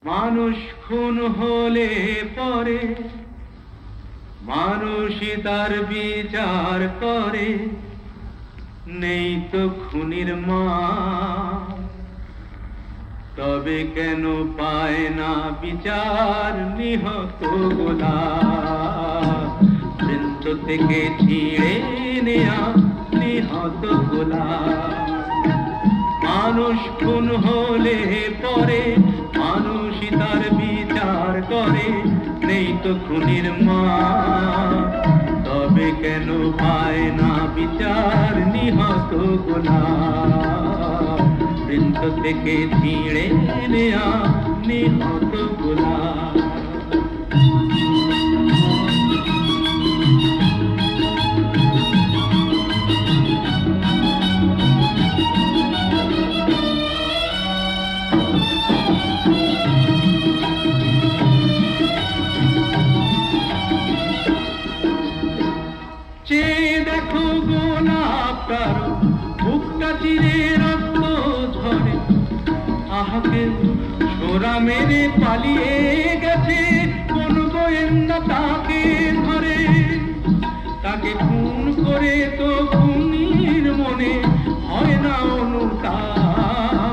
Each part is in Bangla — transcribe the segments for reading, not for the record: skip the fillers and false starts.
মানুষ খুন হলে পরে মানুষই তার বিচার করে, নেই তো খুনির মা। তবে কেন পায় না বিচার নিহত গোলাপ? বৃন্ত থেকে ছিঁড়ে নেয়া নিহত গোলাপ। মানুষ খুন হলে পরে মানুষই তার বিচার করে, নেই তো খুনির মা। তবে কেন পায় না বিচার নিহত গোলাপ? বৃন্ত থেকে ছিঁড়ে নেয়া নিহত গোলাপ। দেখো গোলাপটার বুকটা চিরে রক্ত ঝরে, আহাকে ছোরা মেরে পালিয়ে গেছে কোন গোয়েন্দা তাকে ধরে। তাকে খুন করে তো খুনির মনে হয় না অনুতাপ।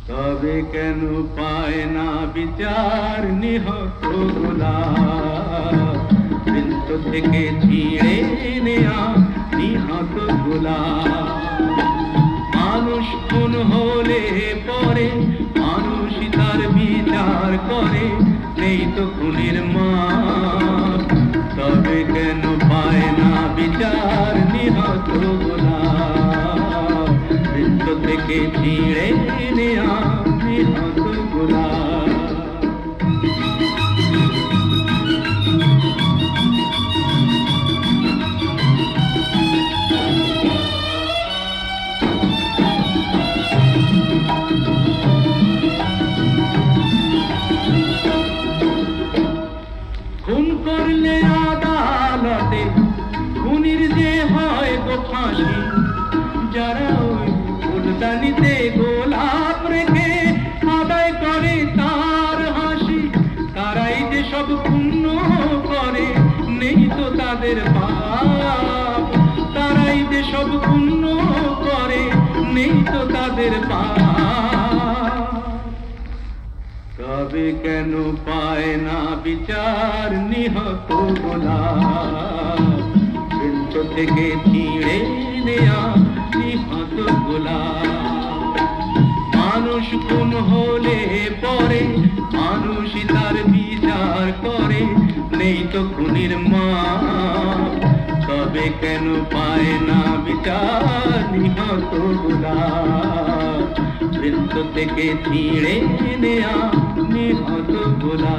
তবে কেন পায় না বিচার নিহত গোলাপ? বৃন্ত থেকে ছিঁড়ে নেয়া নিহত গোলাপ। মানুষ খুন হলে পরে মানুষই তার বিচার করে, নেই তো খুনির মা। তবে কেন পায় না বিচার নিহত গোলাপ? বৃন্ত থেকে ছিঁড়ে নেয়া নিহত গোলাপ। খুন করলে আদালতে খুনির যে হয় গো ফাঁসি। যারা ওই ফুলদানিতে গোলাপ রেখে আদায় করে তার হাসি, তারাই যে সব পুণ্য করে, নেই তো তাদের পাপ। তারাই যে সব পুণ্য করে, নেই তো তাদের পাপ। তবে কেন পায় না বিচার নিহত গোলাপ? বৃন্ত থেকে ছিঁড়ে নেয়া নিহত গোলাপ। মানুষ খুন হলে পরে মানুষই তার বিচার করে, নেই তো খুনির মা। তবে কেন পায় না বিচার নিহত গোলাপ? বৃন্ত থেকে ছিঁড়ে নেয়া নিহত গোলাপ।